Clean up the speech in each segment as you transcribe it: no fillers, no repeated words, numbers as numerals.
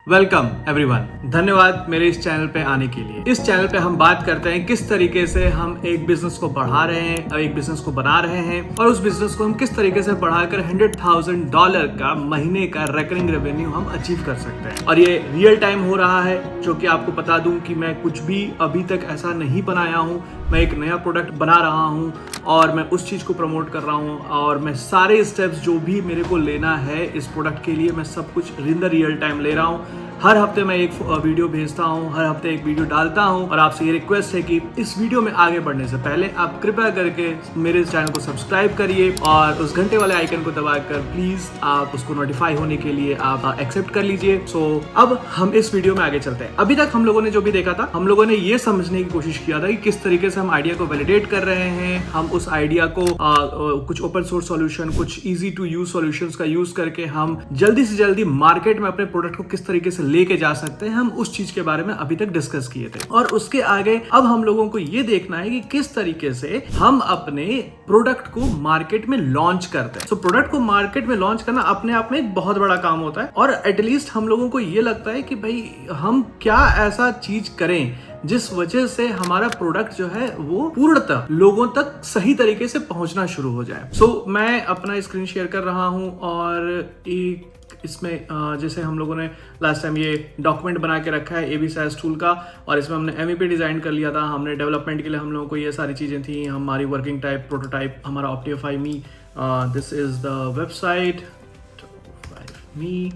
Welcome everyone, धन्यवाद मेरे इस चैनल पे आने के लिए। इस चैनल पे हम बात करते हैं किस तरीके से हम एक बिजनेस को बढ़ा रहे हैं, एक बिजनेस को बना रहे हैं और उस बिजनेस को हम किस तरीके से बढ़ाकर $100,000 का महीने का रिकरिंग रेवेन्यू हम अचीव कर सकते हैं। और ये रियल टाइम हो रहा है, जो कि आपको बता दूं कि मैं कुछ भी अभी तक ऐसा नहीं बनाया हूं। मैं एक नया प्रोडक्ट बना रहा हूं और मैं उस चीज को प्रमोट कर रहा हूं और मैं सारे स्टेप्स जो भी मेरे को लेना है इस प्रोडक्ट के लिए, मैं सब कुछ इन द रियल टाइम ले रहा हूं। हर हफ्ते मैं एक वीडियो भेजता हूं, हर हफ्ते एक वीडियो डालता हूं और आपसे ये रिक्वेस्ट है कि इस वीडियो में आगे बढ़ने से पहले आप कृपया करके मेरे चैनल को सब्सक्राइब करिए और उस घंटे वाले आइकन को दबाकर प्लीज आप उसको नोटिफाई होने के लिए आप एक्सेप्ट कर लीजिए। सो अब हम इस वीडियो में आगे चलते हैं। अभी तक हम लोगों ने जो भी देखा था, हम लोगों ने ये समझने की कोशिश किया था कि किस तरीके से हम आइडिया को वैलिडेट कर रहे हैं। हम उस आइडिया को कुछ ओपन सोर्स सॉल्यूशन, कुछ इजी टू यूज सॉल्यूशंस का यूज करके हम जल्दी से जल्दी मार्केट में अपने प्रोडक्ट को किस तरीके से लेके जा सकते हैं, हम उस चीज के बारे में अभी तक डिस्कस किए थे। और उसके आगे अब हम लोगों को ये देखना है कि किस तरीके से हम अपने प्रोडक्ट को मार्केट में लॉन्च करते हैं। तो प्रोडक्ट को मार्केट में लॉन्च करना अपने आप में एक बहुत बड़ा काम होता है और एटलीस्ट हम लोगों को ये लगता है कि भाई हम क्या ऐसा चीज करें जिस वजह से हमारा प्रोडक्ट जो है वो पूर्णतः लोगों तक सही तरीके से पहुंचना शुरू हो जाए। सो मैं अपना स्क्रीन शेयर कर रहा हूं और एक इसमें जैसे हम लोगों ने लास्ट टाइम ये डॉक्यूमेंट बना के रखा है AB SaaS टूल का और इसमें हमने MVP डिजाइन कर लिया था। हमने डेवलपमेंट के लिए हम लोगों को ये सारी चीजें थी, हमारी वर्किंग टाइप प्रोटोटाइप, हमारा Optify Me, this is the website me.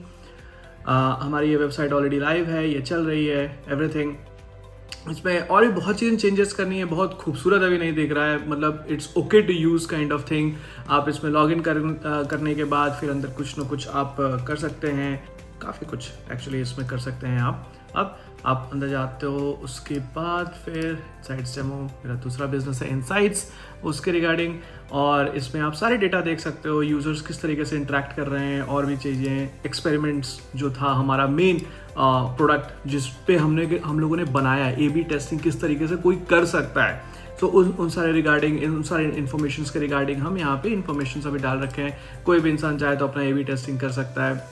हमारी ये वेबसाइट ऑलरेडी लाइव है, ये चल रही है, एवरीथिंग। इसमें और भी बहुत चीज़ें चेंजेस करनी है, बहुत खूबसूरत अभी नहीं दिख रहा है, मतलब it's okay to use kind of thing. आप इसमें लॉगिन करने के बाद फिर अंदर कुछ ना कुछ आप कर सकते हैं, काफ़ी कुछ एक्चुअली इसमें कर सकते हैं आप। अब आप अंदर जाते हो, उसके बाद फिर इनसाइट्स डेमो, मेरा दूसरा बिजनेस है इनसाइट्स, उसके रिगार्डिंग। और इसमें आप सारे डेटा देख सकते हो, यूजर्स किस तरीके से इंटरेक्ट कर रहे हैं और भी चीज़ें, एक्सपेरिमेंट्स जो था हमारा मेन प्रोडक्ट जिस पे हम लोगों ने बनाया है, AB टेस्टिंग किस तरीके से कोई कर सकता है। तो उन सारे रिगार्डिंग, उन सारे इन्फॉर्मेशन के रिगार्डिंग हम यहाँ पे इन्फॉर्मेशन अभी डाल रखे हैं। कोई भी इंसान चाहे तो अपना AB टेस्टिंग कर सकता है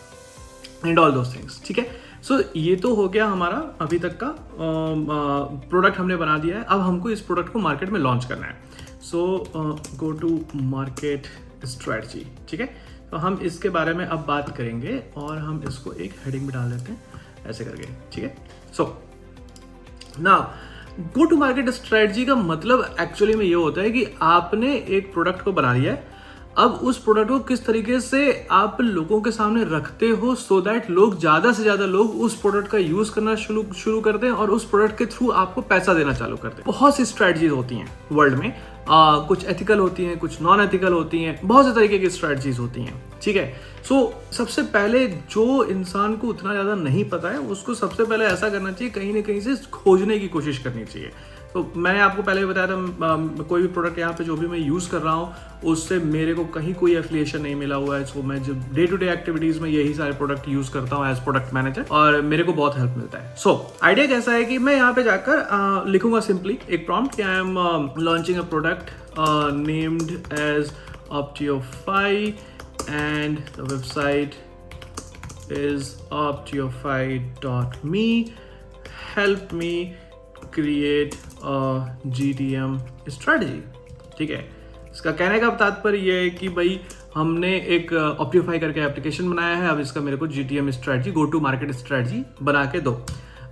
एंड ऑल दोज थिंग्स, ठीक है। सो ये तो हो गया हमारा अभी तक का प्रोडक्ट हमने बना दिया है। अब हमको इस प्रोडक्ट को मार्केट में लॉन्च करना है। सो गो टू मार्केट स्ट्रेटजी, ठीक है। तो हम इसके बारे में अब बात करेंगे और हम इसको एक हेडिंग में डाल देते हैं ऐसे करके, ठीक है। So now go to market strategy का मतलब एक्चुअली में ये होता है कि आपने एक प्रोडक्ट को बना लिया है। अब उस प्रोडक्ट को किस तरीके से आप लोगों के सामने रखते हो सो दैट लोग ज्यादा से ज्यादा लोग उस प्रोडक्ट का यूज करना शुरू करते हैं और उस प्रोडक्ट के थ्रू आपको पैसा देना चालू करते हैं। बहुत सी स्ट्रेटजीज होती हैं वर्ल्ड में, कुछ एथिकल होती हैं, कुछ नॉन एथिकल होती हैं, बहुत से तरीके की स्ट्रेटजीज होती हैं, ठीक है। सो सबसे पहले जो इंसान को उतना ज्यादा नहीं पता है उसको सबसे पहले ऐसा करना चाहिए, कहीं ना कहीं से खोजने की कोशिश करनी चाहिए। तो मैंने आपको पहले भी बताया था, कोई भी प्रोडक्ट यहाँ पे जो भी मैं यूज़ कर रहा हूँ उससे मेरे को कहीं कोई एफिलिएशन नहीं मिला हुआ है। सो मैं जो डे टू डे एक्टिविटीज़ में यही सारे प्रोडक्ट यूज़ करता हूँ एज प्रोडक्ट मैनेजर और मेरे को बहुत हेल्प मिलता है। सो आइडिया कैसा है कि मैं यहाँ पे जाकर लिखूंगा सिंपली एक प्रॉम्प्ट कि I am launching a product named as Optify and the website is optify.me. Help me create a GTM strategy, ठीक है। इसका कहने का तात्पर्य ये है कि भाई हमने एक Optify करके एप्लीकेशन बनाया है, अब इसका मेरे को GTM strategy, go to market strategy बना के दो।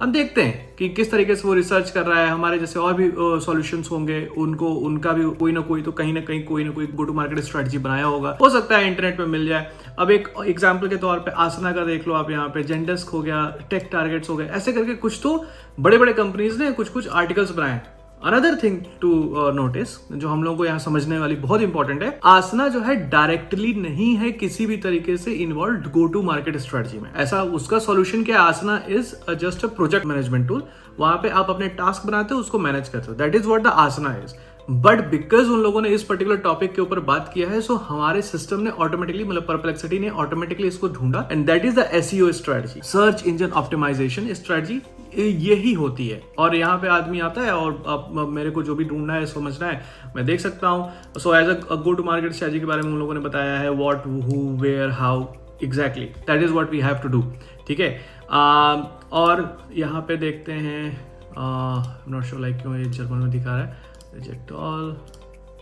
हम देखते हैं कि किस तरीके से वो रिसर्च कर रहा है। हमारे जैसे और भी सॉल्यूशंस होंगे, उनका भी कोई ना कोई तो कहीं ना कहीं कोई ना कोई गो टू मार्केट स्ट्रेटजी बनाया होगा, हो सकता है इंटरनेट पे मिल जाए। अब एक एग्जांपल के तौर पे आसना का देख लो आप, यहाँ पे जेंडेस्क हो गया, टेक टारगेट्स हो गए, ऐसे करके कुछ तो बड़े बड़े कंपनीज ने कुछ आर्टिकल्स बनाए। अनदर थिंग टू नोटिस जो हम लोगों को यहाँ समझने वाली बहुत इंपॉर्टेंट है, आसना जो है डायरेक्टली नहीं है किसी भी तरीके से involve go to market strategy में। ऐसा उसका सॉल्यूशन क्या, Asana is just a project management tool. वहां पे आप अपने टास्क बनाते हो, उसको मैनेज करते हो, that is what the Asana is. But because उन लोगों ने इस पर्टिकुलर टॉपिक के ऊपर बात किया है, सो हमारे सिस्टम ने ऑटोमेटिकली, मतलब परप्लेक्सिटी ने ऑटोमेटिकली इसको ढूंढा and that is the SEO strategy, search engine optimisation strategy. यही होती है और यहाँ पे आदमी आता है और मेरे को जो भी ढूंढना है, समझना है, मैं देख सकता हूँ। So as a go to market strategy के बारे में उन लोगों ने बताया है, what, who, where, how, exactly that is what we have to do, ठीक है। और यहाँ पे देखते हैं, नॉट श्योर लाइक क्यों ये जर्मन में दिखा रहा है, रिजेक्ट ऑल,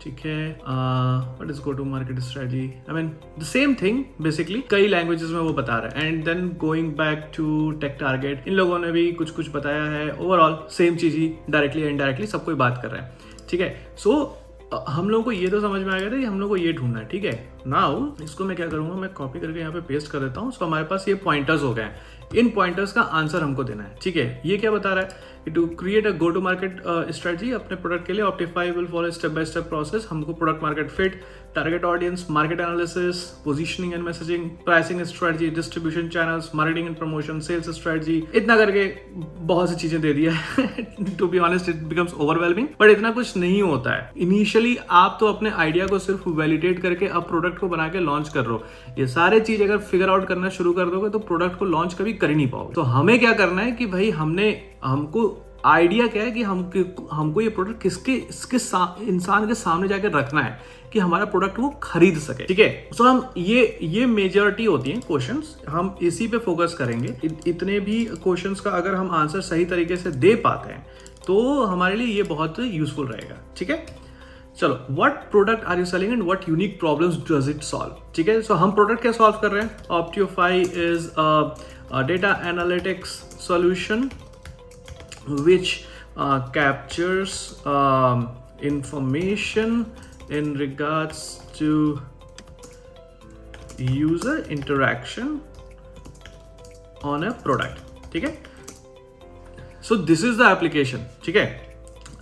ठीक है। What is go to market strategy, I mean the same thing basically, कई लैंग्वेजेस में वो बता रहा है। And then going back to tech target, इन लोगों ने भी कुछ कुछ बताया है, ओवरऑल सेम चीज ही डायरेक्टली इनडायरेक्टली सब कोई बात कर रहे हैं, ठीक है। सो हम लोगों को ये तो समझ में आ गया था कि हम लोग को ये ढूंढना है, ठीक है। नाउ इसको मैं क्या करूंगा, मैं कॉपी करके यहाँ पे पेस्ट कर देता हूँ। सो हमारे पास ये पॉइंटर्स हो गए हैं, इन पॉइंटर्स का आंसर हमको देना है, ठीक है। ये क्या बता रहा है कि to create a go to market strategy, अपने प्रोडक्ट के लिए Optify will follow step by step process. हमको product market fit, target audience, market analysis, positioning and messaging, pricing strategy, distribution channels, marketing and promotion, sales strategy, इतना करके बहुत सी चीजें दे दिया है। To be honest it becomes overwhelming, but इतना कुछ नहीं होता है। इनिशियली आप तो अपने आइडिया को सिर्फ वैलिडेट करके अब प्रोडक्ट को बना के लॉन्च कर रहे हो। ये सारे चीज अगर फिगर आउट करना शुरू कर दोगे तो प्रोडक्ट को लॉन्च कभी कर ही नहीं पाओगे। तो हमें क्या करना है कि भाई हमको आइडिया क्या है कि हमको ये प्रोडक्ट इंसान के सामने जाकर रखना है कि हमारा प्रोडक्ट वो खरीद सके, ठीक है। सो हम ये मेजॉरिटी होती है क्वेश्चंस, हम इसी पे फोकस करेंगे। इतने भी क्वेश्चंस का अगर हम आंसर सही तरीके से दे पाते हैं तो हमारे लिए ये बहुत यूजफुल रहेगा, ठीक है। चलो, what product are you selling and what unique problems does it solve, ठीक है। सो हम प्रोडक्ट क्या सॉल्व कर रहे हैं, Optify is data analytics solution which captures information in regards to user interaction on a product, ठीक है। So this is the application, ठीक है।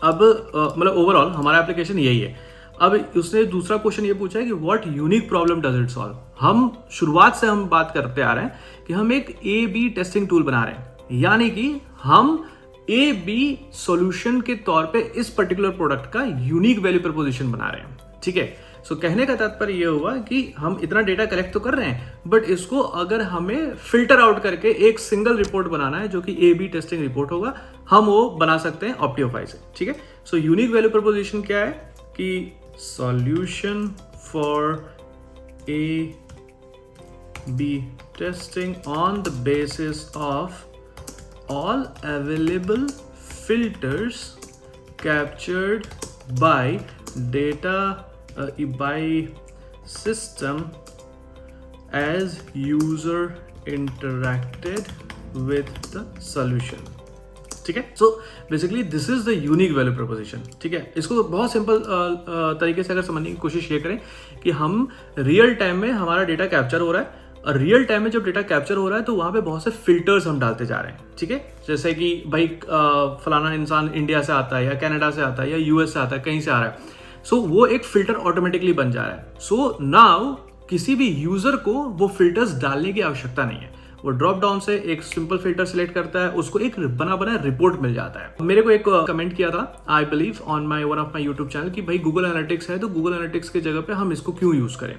अब मतलब ओवरऑल हमारा एप्लीकेशन यही है। अब उसने दूसरा क्वेश्चन ये पूछा है कि what unique problem does it solve. हम शुरुआत से हम बात करते आ रहे हैं कि हम एक A/B टेस्टिंग टूल बना रहे हैं, यानी कि हम A/B सॉल्यूशन के तौर पे इस पर्टिकुलर प्रोडक्ट का यूनिक वैल्यू प्रपोजिशन बना रहे हैं, ठीक है। सो कहने का तात्पर्य ये हुआ कि हम इतना डेटा कलेक्ट तो कर रहे हैं, बट इसको अगर हमें फिल्टर आउट करके एक सिंगल रिपोर्ट बनाना है जो कि A/B टेस्टिंग रिपोर्ट होगा, हम वो बना सकते हैं ऑप्टिफाई से, ठीक है। सो यूनिक वैल्यू प्रपोजिशन क्या है कि solution for A/B testing on the basis of all available filters captured by data by system as user interacted with the solution, ठीक है। So basically this is the unique value preposition, ठीक है। इसको बहुत simple तरीके से अगर समझने की कोशिश ये करें कि हम रियल टाइम में हमारा डेटा कैप्चर हो रहा है, और रियल टाइम में जब डेटा कैप्चर हो रहा है तो वहां पे बहुत से फिल्टर्स हम डालते जा रहे हैं, ठीक है। जैसे कि भाई फलाना इंसान इंडिया से आता है या कनाडा से आता है या यूएस से आता है, कहीं से आ रहा है, सो वो एक फिल्टर ऑटोमेटिकली बन जा रहा है। सो नाउ किसी भी यूजर को वो फिल्टर्स डालने की आवश्यकता नहीं है, वो ड्रॉप डाउन से एक सिंपल फिल्टर सिलेक्ट करता है, उसको एक बना बना रिपोर्ट मिल जाता है। मेरे को एक कमेंट किया था I believe on my one of my YouTube channel कि भाई गूगल एनालिटिक्स है तो गूगल एनालिटिक्स की जगह पे हम इसको क्यों यूज करें।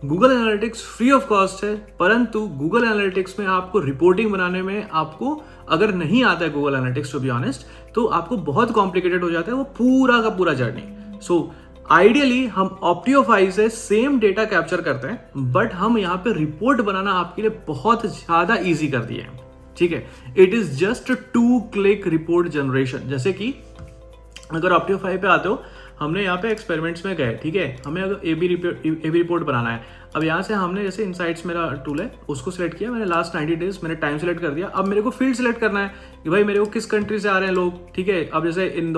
Google analytics free of cost है, परंतु गूगल एनालिटिक्स में आपको रिपोर्टिंग बनाने में आपको अगर नहीं आता है Google analytics to be honest, तो आपको बहुत कॉम्प्लिकेटेड हो जाता है वो पूरा का पूरा जर्नी। सो आइडियली हम ऑप्टिफाई से सेम डेटा कैप्चर करते हैं, बट हम यहाँ पे रिपोर्ट बनाना आपके लिए बहुत ज्यादा इजी कर दिए हैं, ठीक है। It is just 2 click report generation. जैसे कि अगर ऑप्टिफाई पे आते हो, हमने यहाँ पे एक्सपेरिमेंट्स में गए, ठीक है, हमें अगर A/B रिपोर्ट बनाना है। अब यहाँ से हमने जैसे इनसाइट्स मेरा टूल है उसको सिलेक्ट किया, मैंने लास्ट 90 डेज मैंने टाइम सिलेक्ट कर दिया। अब मेरे को फील्ड सिलेक्ट करना है कि भाई मेरे को किस कंट्री से आ रहे हैं लोग, ठीक है। अब जैसे इन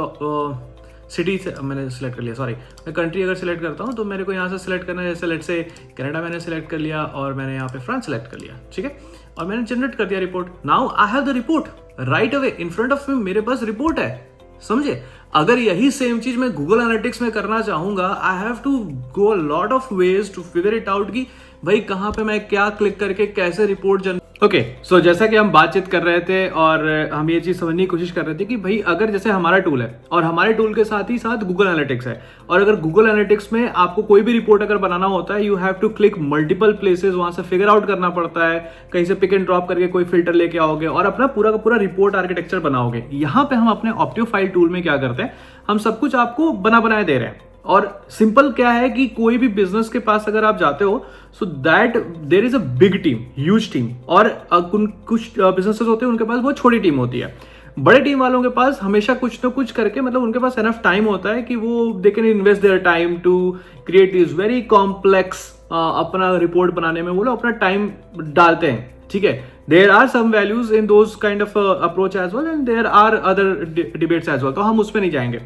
सिटी से मैंने सिलेक्ट कर लिया, सॉरी मैं कंट्री अगर सिलेक्ट करता हूँ तो मेरे को यहाँ से सिलेक्ट करना है, जैसे लेट से कनाडा मैंने सिलेक्ट कर लिया और मैंने यहाँ पे फ्रांस सिलेक्ट कर लिया, ठीक है, और मैंने जनरेट कर दिया report. Now I have the report right away in front of me, मेरे पास रिपोर्ट है, समझे। अगर यही सेम चीज मैं गूगल एनालिटिक्स में करना चाहूंगा, I have to go lot of ways to figure it out कि भाई कहां पे मैं क्या क्लिक करके कैसे रिपोर्ट ओके। सो जैसा कि हम बातचीत कर रहे थे और हम ये चीज समझने की कोशिश कर रहे थे कि भाई अगर जैसे हमारा टूल है और हमारे टूल के साथ ही साथ गूगल एनालिटिक्स है, और अगर गूगल एनालिटिक्स में आपको कोई भी रिपोर्ट अगर बनाना होता है, you have to click multiple places, वहां से फिगर आउट करना पड़ता है, कहीं से पिक एंड ड्रॉप करके कोई फिल्टर लेके आओगे और अपना पूरा का पूरा रिपोर्ट आर्किटेक्चर बनाओगे। यहाँ पे हम अपने ऑप्टिफाई टूल में क्या करते हैं, हम सब कुछ आपको बना बनाए दे रहे हैं, और सिंपल क्या है कि कोई भी बिजनेस के पास अगर आप जाते हो so that there is a big team, huge team, और कुछ बिजनेसेस होते हैं उनके पास बहुत छोटी टीम होती है। बड़े टीम वालों के पास हमेशा कुछ ना कुछ करके, मतलब उनके पास एनफ टाइम होता है कि वो they can invest their time to create this very complex, अपना रिपोर्ट बनाने में वो लोग अपना टाइम डालते हैं, ठीक है। There are some values in those kind of approach as well and there are other debates as well, तो हम उसमें नहीं जाएंगे।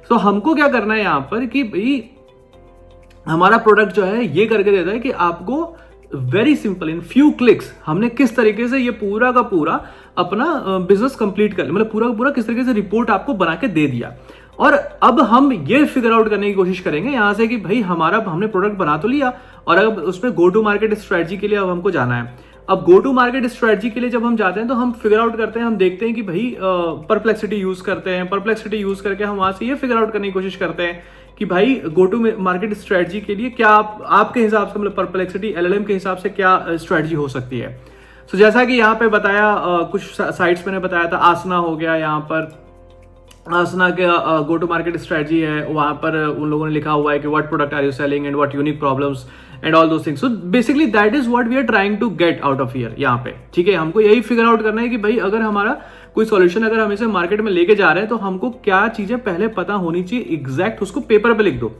तो हमको क्या करना है यहाँ पर कि भाई हमारा प्रोडक्ट जो है ये करके देता है कि आपको very simple in few clicks हमने किस तरीके से ये पूरा का पूरा अपना बिजनेस कंप्लीट कर, मतलब पूरा का पूरा किस तरीके से रिपोर्ट आपको बना के दे दिया। और अब हम ये फिगर आउट करने की कोशिश करेंगे यहाँ से कि भाई हमने प्रोडक्ट बना तो लिया, और अब उसमें गो टू मार्केट स्ट्रेटजी के लिए अब हमको जाना है। अब गो टू मार्केट स्ट्रेटजी के लिए जब हम जाते हैं तो हम फिगर आउट करते हैं, हम देखते हैं कि भाई परप्लेक्सिटी यूज करते हैं, परप्लेक्सिटी यूज करके हम वहां से ये फिगर आउट करने की कोशिश करते हैं कि भाई गो टू मार्केट स्ट्रेटजी के लिए क्या आपके हिसाब से, मतलब परप्लेक्सिटी एलएलएम के हिसाब से क्या स्ट्रेटजी हो सकती है। तो जैसा कि यहाँ पे बताया, कुछ साइट्स मैंने बताया था, आसना हो गया, यहाँ पर आसना के गो टू मार्केट स्ट्रेटजी है, वहां पर उन लोगों ने लिखा हुआ है कि what product are you selling and what unique problems and all those things. So basically that is what we are trying to get out of here यहाँ पे, ठीक है। हमको यही फिगर आउट करना है कि भाई अगर हमारा कोई सॉल्यूशन अगर हम इसे मार्केट में लेके जा रहे हैं तो हमको क्या चीजें पहले पता होनी चाहिए, एग्जैक्ट उसको पेपर पे लिख दो।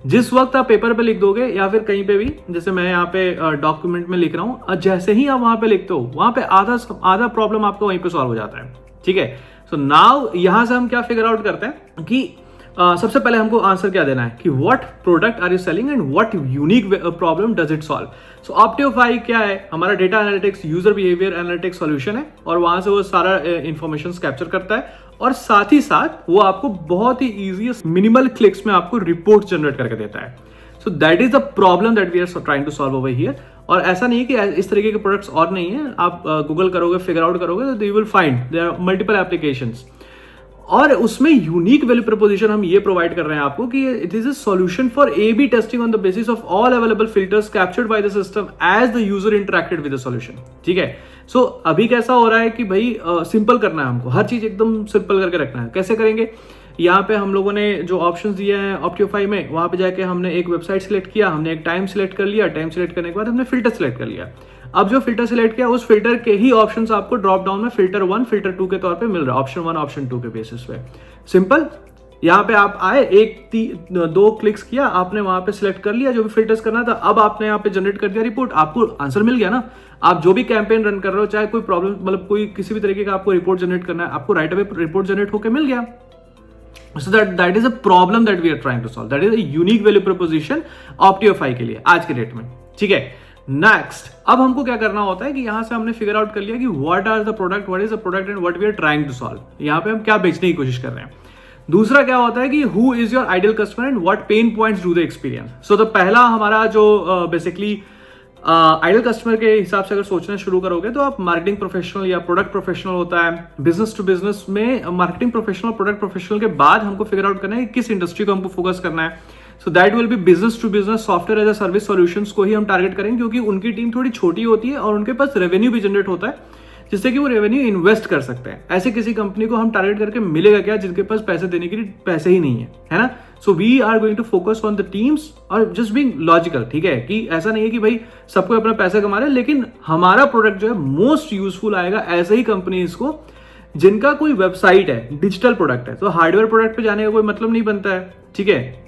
जिस वक्त आप पेपर पे लिख दोगे या फिर कहीं पे भी, जैसे मैं यहाँ पे डॉक्यूमेंट में लिख रहा हूँ, जैसे ही आप वहां पे लिखते हो वहां पे आधा प्रॉब्लम आपका वहीं पे सॉल्व हो जाता है, ठीक है। सो नाउ यहां से हम क्या फिगर आउट करते हैं कि सबसे पहले हमको आंसर क्या देना है कि what product are you selling and what unique problem does it solve. So Optify क्या है, हमारा data analytics, user behaviour analytics solution है, और वहां से वो सारा इंफॉर्मेशन कैप्चर करता है, और साथ ही साथ वो आपको बहुत ही ईजी मिनिमल क्लिक्स में आपको रिपोर्ट जनरेट करके देता है। So that is the problem that we are trying to solve over here. और ऐसा नहीं है कि इस तरीके के प्रोडक्ट्स और नहीं है, आप गूगल करोगे, फिगर आउट करोगे तो you will find there are multiple applications, और उसमें यूनिक वैल्यू प्रपोजिशन हम ये प्रोवाइड कर रहे हैं आपको कि it is a solution for A/B testing on the basis of all available filters captured by the system as the user interacted with the solution, ठीक है। सो अभी कैसा हो रहा है कि भाई सिंपल करना है हमको, हर चीज एकदम सिंपल करके रखना है। कैसे करेंगे, यहाँ पे हम लोगों ने जो ऑप्शंस दिए हैं ऑप्टिफाई में, वहां पे जाके हमने एक वेबसाइट सिलेक्ट किया, हमने एक टाइम सिलेक्ट कर लिया, टाइम सिलेक्ट करने के बाद हमने फिल्टर सिलेक्ट कर लिया। अब जो फिल्टर सिलेक्ट किया उस फिल्टर के ही ऑप्शंस आपको ड्रॉप डाउन में फिल्टर 1 फिल्टर 2 के तौर पे मिल रहा है, ऑप्शन 1 ऑप्शन 2 के बेसिस पे। सिंपल, यहाँ पे आप आए, 1-2 क्लिक्स किया, आपने वहां पे सिलेक्ट कर लिया जो भी फिल्टर्स करना था, अब आपने यहाँ पे जनरेट कर दिया रिपोर्ट, आपको आंसर मिल गया ना। आप जो भी कैंपेन रन कर रहे हो, चाहे कोई प्रॉब्लम, मतलब कोई किसी भी तरीके का आपको रिपोर्ट जनरेट करना है, आपको राइट अवे रिपोर्ट जनरेट होकर मिल गया। So that is a problem that we are trying to solve. That is a unique value proposition Optify के लिए आज के डेट में, ठीक है। नेक्स्ट, अब हमको क्या करना होता है कि यहां से हमने फिगर आउट कर लिया कि what are the product, what is the product and what we are trying to solve. यहाँ पे हम क्या बेचने की कोशिश कर रहे हैं। दूसरा क्या होता है कि who is your ideal customer and what pain points do they experience. So तो पहला हमारा जो बेसिकली आइडियल कस्टमर के हिसाब से अगर सोचना शुरू करोगे तो आप मार्केटिंग प्रोफेशनल या प्रोडक्ट प्रोफेशनल होता है, बिजनेस टू बिजनेस में मार्केटिंग प्रोफेशनल, प्रोडक्ट प्रोफेशनल के बाद हमको फिगर आउट करना है कि किस इंडस्ट्री को हमको फोकस करना है। So that will be business to business software as a service solutions को ही हम टारगेट करेंगे, क्योंकि उनकी टीम थोड़ी छोटी होती है और उनके पास रेवेन्यू भी जनरेट होता है जिससे कि वो रेवेन्यू इन्वेस्ट कर सकते हैं। ऐसे किसी कंपनी को हम टारगेट करके मिलेगा क्या जिनके पास पैसे देने के लिए पैसे ही नहीं है ना। So we are going to focus on the teams और जस्ट बीइंग लॉजिकल, ठीक है, कि ऐसा नहीं है कि भाई सबको अपना पैसा कमा रहे हैं, लेकिन हमारा प्रोडक्ट जो है मोस्ट यूजफुल आएगा ऐसे ही कंपनीज को जिनका कोई वेबसाइट है, डिजिटल प्रोडक्ट है। तो हार्डवेयर प्रोडक्ट पे जाने का कोई मतलब नहीं बनता है, ठीक है।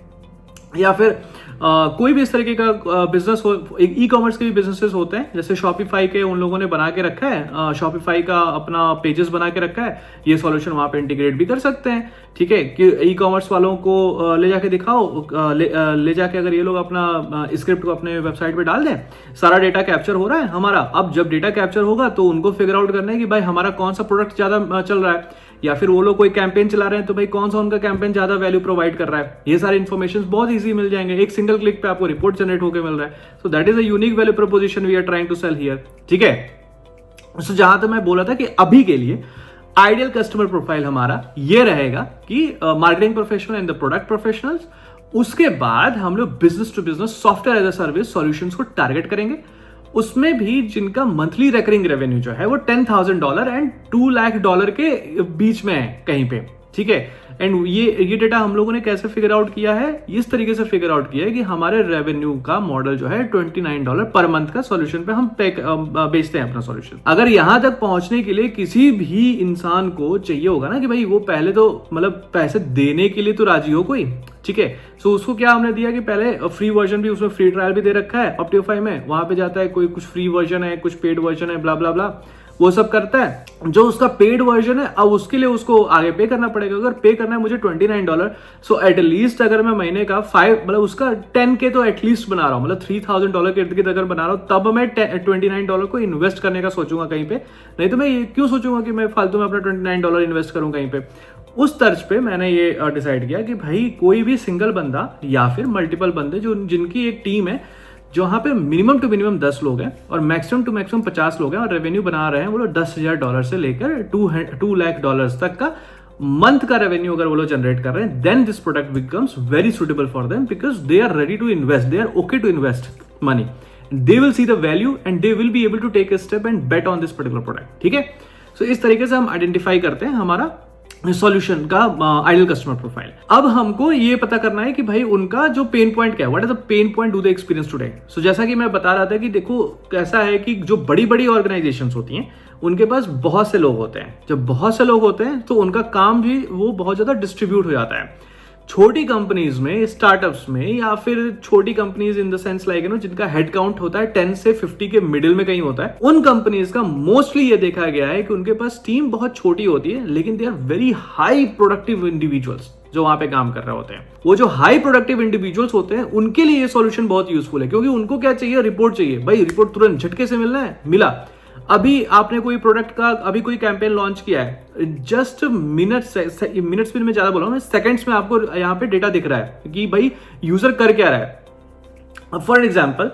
या फिर कोई भी इस तरीके का बिजनेस हो, ई कॉमर्स के भी बिजनेसेस होते हैं, जैसे शॉपिफाई के उन लोगों ने बना के रखा है, शॉपिफाई का अपना पेजेस बना के रखा है, ये सॉल्यूशन वहां पे इंटीग्रेट भी कर सकते हैं, ठीक है। कि ई कॉमर्स वालों को ले जाके दिखाओ, ले जाके अगर ये लोग अपना स्क्रिप्ट को अपने वेबसाइट पे डाल दें, सारा डेटा कैप्चर हो रहा है हमारा। अब जब डेटा कैप्चर होगा तो उनको फिगर आउट करना है कि भाई हमारा कौन सा प्रोडक्ट ज्यादा चल रहा है, या फिर वो लोग कोई कैंपेन चला रहे हैं तो भाई कौन सा उनका कैंपेन ज्यादा वैल्यू प्रोवाइड कर रहा है। ये सारे इन्फॉर्मेशन बहुत इजी मिल जाएंगे, एक सिंगल क्लिक पे आपको रिपोर्ट जनरेट होकर मिल रहा है। So that is a unique value proposition we are trying to sell here, ठीक है। सो जहां तक मैं बोला था कि अभी के लिए आइडियल कस्टमर प्रोफाइल हमारा ये रहेगा कि marketing professional and the product professionals. उसके बाद हम लोग business to business software as a service solutions को टारगेट करेंगे, उसमें भी जिनका मंथली रिकरिंग रेवेन्यू जो है वो $10,000 एंड $2 लाख के बीच में है कहीं पे, ठीक है। एंड ये डेटा हम लोगों ने कैसे फिगर आउट किया है, इस तरीके से फिगर आउट किया है कि हमारे रेवेन्यू का मॉडल जो है $29 पर मंथ का सॉल्यूशन पे हम बेचते हैं अपना सॉल्यूशन। अगर यहां तक पहुंचने के लिए किसी भी इंसान को चाहिए होगा ना कि भाई वो पहले तो मतलब पैसे देने के लिए तो राजी हो कोई, ठीक है। सो उसको क्या हमने दिया कि पहले फ्री वर्जन भी, उसमें फ्री ट्रायल भी दे रखा है ऑप्टिफाई में, वहां पे जाता है, कोई कुछ फ्री वर्जन है, कुछ पेड वर्जन है, ब्ला ब्ला ब्ला, वो सब करता है। जो उसका पेड वर्जन है अब उसके लिए उसको आगे पे करना पड़ेगा। अगर पे करना है मुझे $29, सो एटलीस्ट अगर मैं महीने का 5 मतलब उसका 10K तो एटलीस्ट बना रहा हूँ, मतलब $3,000 के इर्द गिर्द अगर बना रहा हूँ, तब मैं $29 को इन्वेस्ट करने का सोचूंगा कहीं पे। नहीं तो मैं ये क्यों सोचूंगा कि मैं फालतू में अपना $29 इन्वेस्ट करूँ कहीं पे। उस तर्ज पे मैंने ये डिसाइड किया कि भाई कोई भी सिंगल बंदा या फिर मल्टीपल बंदे जो जिनकी एक टीम है, जहाँ पे मिनिमम टू मिनिमम 10 लोग हैं और मैक्सिमम टू मैक्सिमम 50 लोग हैं और रेवेन्यू बना रहे हैं वो लोग $10,000 से लेकर $2 लाख तक का मंथ का रेवेन्यू अगर वो लोग जनरेट कर रहे हैं, then this product becomes very suitable for them because they are ready to invest, they are okay to invest money, they will see the value and they will be able to take a step and bet on this particular product, ठीक है। सो इस तरीके से हम identify करते हैं हमारा solution का आइडियल कस्टमर प्रोफाइल। अब हमको ये पता करना है कि भाई उनका जो पेन पॉइंट क्या है, what is the pain point do they experience today. So जैसा कि मैं बता रहा था कि देखो कैसा है कि जो बड़ी बड़ी ऑर्गेनाइजेशंस होती हैं उनके पास बहुत से लोग होते हैं। जब बहुत से लोग होते हैं तो उनका काम भी वो बहुत ज्यादा डिस्ट्रीब्यूट हो जाता है। छोटी कंपनीज में, स्टार्टअप्स में, या फिर छोटी companies in the sense like जिनका हेड काउंट होता है 10 से 50 के मिडिल में कहीं होता है, उन कंपनीज का मोस्टली ये देखा गया है कि उनके पास टीम बहुत छोटी होती है लेकिन they are very high productive individuals जो वहां पे काम कर रहे होते हैं। वो जो हाई प्रोडक्टिव इंडिविजुअल्स होते हैं उनके लिए ये सॉल्यूशन बहुत यूजफुल है, क्योंकि उनको क्या चाहिए, रिपोर्ट चाहिए। भाई रिपोर्ट तुरंत झटके से मिलना है, मिला। अभी आपने कोई प्रोडक्ट का अभी कोई कैंपेन लॉन्च किया है, जस्ट मिनट्स में मैं ज्यादा बोल रहा हूँ, सेकंड्स में आपको यहाँ पे डेटा दिख रहा है कि भाई यूजर कर क्या रहा है। फॉर एग्जाम्पल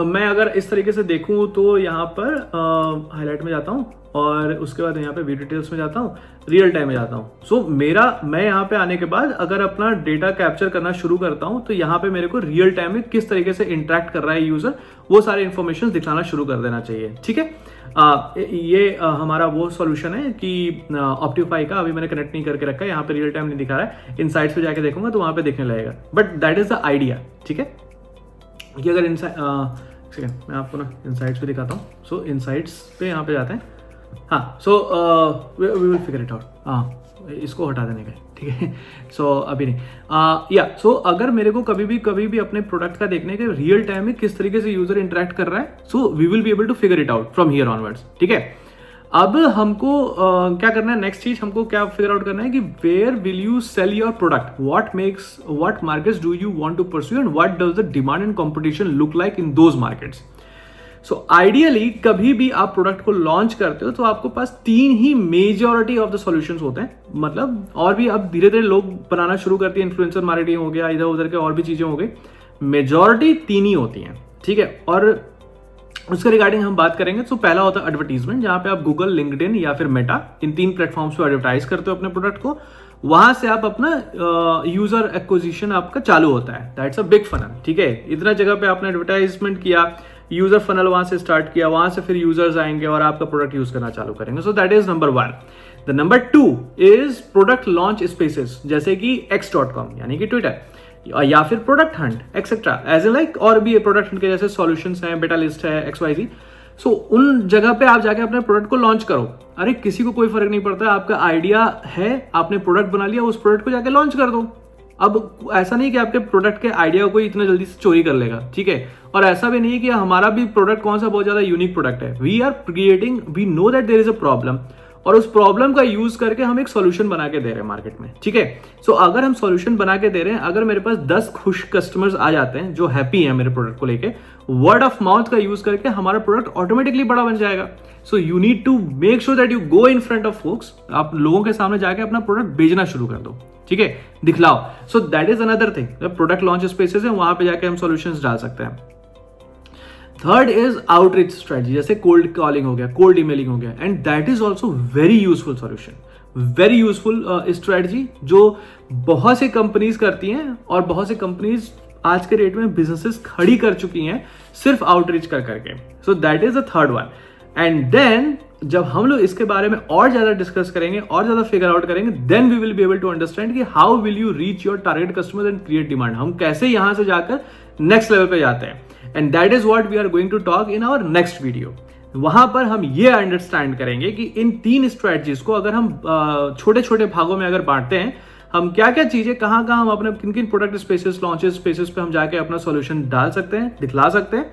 मैं अगर इस तरीके से देखूं तो यहाँ पर हाईलाइट में जाता हूँ और उसके बाद यहाँ पे व्यू डिटेल्स में जाता हूँ, रियल टाइम में जाता हूँ। सो मैं यहाँ पे आने के बाद अगर अपना डेटा कैप्चर करना शुरू करता हूँ तो यहाँ पे मेरे को रियल टाइम में किस तरीके से इंटरेक्ट कर रहा है यूजर, वो सारे इन्फॉर्मेशन दिखाना शुरू कर देना चाहिए, ठीक है। ये हमारा वो सॉल्यूशन है कि ऑप्टिफाई का अभी मैंने कनेक्ट नहीं करके रखा है, यहाँ पे रियल टाइम नहीं दिखा रहा है। इनसाइट्स पे जाके देखूंगा तो वहां पे दिखने लगेगा, but that is the idea, ठीक है। कि अगर मैं आपको ना इनसाइट्स पे दिखाता हूँ। सो इनसाइट्स पे यहाँ पे जाते हैं, हाँ। So we will figure it out, हाँ इसको हटा देने का, ठीक है। सो अभी नहीं सो अगर मेरे को कभी भी अपने प्रोडक्ट का देखने के रियल टाइम में किस तरीके से यूजर इंटरेक्ट कर रहा है, so we will be able to figure it out from here onwards, ठीक है। अब हमको क्या करना है, नेक्स्ट चीज हमको क्या फिगर आउट करना है कि where will you sell your product, what markets do you want to pursue and what does the demand and competition look like in those markets. So ideally कभी भी आप प्रोडक्ट को लॉन्च करते हो तो आपको पास 3 ही मेजॉरिटी ऑफ द सॉल्यूशंस होते हैं, मतलब और भी अब धीरे धीरे लोग बनाना शुरू करते हैं, इन्फ्लुएंसर मार्केटिंग हो गया, इधर उधर के और भी चीजें हो गई, मेजॉरिटी 3 ही होती हैं, ठीक है। और उसके रिगार्डिंग हम बात करेंगे। तो पहला होता है एडवर्टीजमेंट, जहां पे आप गूगल, लिंक्डइन या फिर मेटा, इन 3 प्लेटफॉर्म्स पे एडवर्टाइज करते हो अपने प्रोडक्ट को, वहां से आप अपना यूजर एक्विजिशन आपका चालू होता है, दैट्स अ बिग फनल, ठीक है। इतना जगह पे आपने एडवर्टाइजमेंट किया, यूजर फनल वहां से स्टार्ट किया, वहां से फिर यूजर्स आएंगे और आपका प्रोडक्ट यूज करना चालू करेंगे। So that is number 1। The number 2 is product launch spaces, जैसे कि x.com यानी कि ट्विटर, या फिर product hunt etcetera, as a like और भी प्रोडक्ट हंट के जैसे सॉल्यूशंस हैं, बेटा लिस्ट है, XYZ। सो उन जगह पे आप जाके अपने प्रोडक्ट को लॉन्च करो। अरे किसी को कोई फर्क नहीं पड़ता, आपका आइडिया है, आपने प्रोडक्ट बना लिया, उस प्रोडक्ट को जाके लॉन्च कर दो। अब ऐसा नहीं कि आपके प्रोडक्ट के आइडिया को कोई इतना जल्दी से चोरी कर लेगा, ठीक है। और ऐसा भी नहीं कि हमारा भी प्रोडक्ट कौन सा बहुत ज्यादा यूनिक प्रोडक्ट है, we are creating, we know that there is a problem, और उस प्रॉब्लम का यूज करके हम एक सॉल्यूशन बना के दे रहे हैं मार्केट में, ठीक है। सो अगर हम सॉल्यूशन बना के दे रहे हैं, अगर मेरे पास 10 खुश कस्टमर्स आ जाते हैं जो हैप्पी हैं मेरे प्रोडक्ट को लेके, वर्ड ऑफ माउथ का यूज करके हमारा प्रोडक्ट ऑटोमेटिकली बड़ा बन जाएगा। So you need to make sure that you go in front of folks, आप लोगों के सामने जाके अपना प्रोडक्ट बेचना शुरू कर दो, ठीक है, दिखलाओ। So that is another thing, product launch spaces है, वहां पे जाके हम सॉल्यूशंस डाल सकते हैं। थर्ड इज आउटरीच स्ट्रेटजी, जैसे कोल्ड कॉलिंग हो गया, कोल्ड ईमेलिंग हो गया, and that is also very useful solution, very useful strategy जो बहुत सी कंपनीज करती हैं, और बहुत सी कंपनीज आज के रेट में बिजनेसेस खड़ी कर चुकी हैं सिर्फ आउटरीच कर करके। So that is the third one. And then जब हम लोग इसके बारे में और ज्यादा डिस्कस करेंगे और ज्यादा फिगर आउट करेंगे, then we will be able to understand कि how will you reach your target customers and create demand. हम कैसे यहां से जाकर नेक्स्ट लेवल पे जाते हैं, and that is what we are going to talk in our next video. वहां पर हम ये अंडरस्टैंड करेंगे कि इन 3 स्ट्रेटजीज को अगर हम छोटे छोटे भागों में अगर बांटते हैं, हम क्या क्या चीजें कहां हम अपने किन किन प्रोडक्ट स्पेसेस, लॉन्चेस स्पेसेस पे हम जाके अपना सॉल्यूशन डाल सकते हैं, दिखला सकते हैं,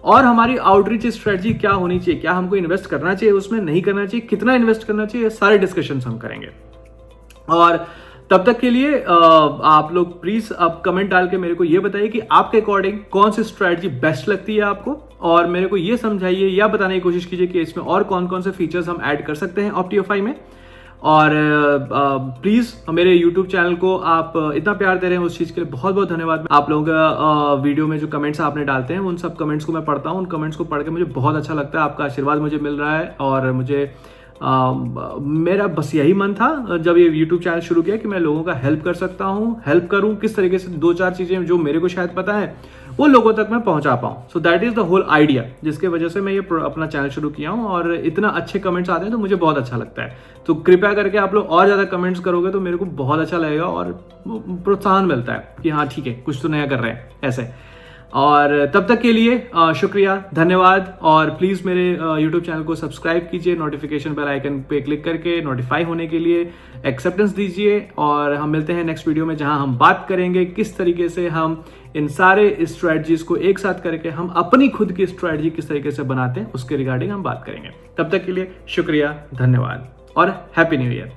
और हमारी आउटरीच स्ट्रेटजी क्या होनी चाहिए, क्या हमको इन्वेस्ट करना चाहिए उसमें, नहीं करना चाहिए, कितना इन्वेस्ट करना चाहिए, ये सारे डिस्कशंस हम करेंगे। और तब तक के लिए आप लोग प्लीज आप कमेंट डाल के मेरे को ये बताइए कि आपके अकॉर्डिंग कौन सी स्ट्रेटजी बेस्ट लगती है आपको, और मेरे को ये समझाइए या बताने की कोशिश कीजिए कि इसमें और कौन कौन से फीचर्स हम ऐड कर सकते हैं ऑप्टियोफाई में। और प्लीज मेरे YouTube चैनल को आप इतना प्यार दे रहे हैं, उस चीज के लिए बहुत बहुत धन्यवाद। आप लोगों का वीडियो में जो कमेंट्स आपने डालते हैं, उन सब कमेंट्स को मैं पढ़ता हूँ, उन कमेंट्स को पढ़ के मुझे बहुत अच्छा लगता है, आपका आशीर्वाद मुझे मिल रहा है। और मुझे मेरा बस यही मन था जब ये YouTube चैनल शुरू किया कि मैं लोगों का हेल्प कर सकता हूँ, हेल्प करूँ किस तरीके से, 2-4 चीजें जो मेरे को शायद पता है वो लोगों तक मैं पहुंचा पाऊं। So that is the whole idea, जिसके वजह से मैं ये अपना चैनल शुरू किया हूं। और इतना अच्छे कमेंट्स आते हैं तो मुझे बहुत अच्छा लगता है। तो कृपया करके आप लोग और ज्यादा कमेंट्स करोगे तो मेरे को बहुत अच्छा लगेगा और प्रोत्साहन मिलता है कि हाँ ठीक है, कुछ तो नया कर रहे हैं ऐसे। और तब तक के लिए शुक्रिया, धन्यवाद। और प्लीज मेरे YouTube चैनल को सब्सक्राइब कीजिए, नोटिफिकेशन बेल आइकन पे क्लिक करके नोटिफाई होने के लिए एक्सेप्टेंस दीजिए। और हम मिलते हैं नेक्स्ट वीडियो में, जहां हम बात करेंगे किस तरीके से हम इन सारे स्ट्रेटजीज को एक साथ करके हम अपनी खुद की स्ट्रेटजी किस तरीके से बनाते हैं, उसके रिगार्डिंग हम बात करेंगे। तब तक के लिए शुक्रिया, धन्यवाद और हैप्पी न्यू ईयर।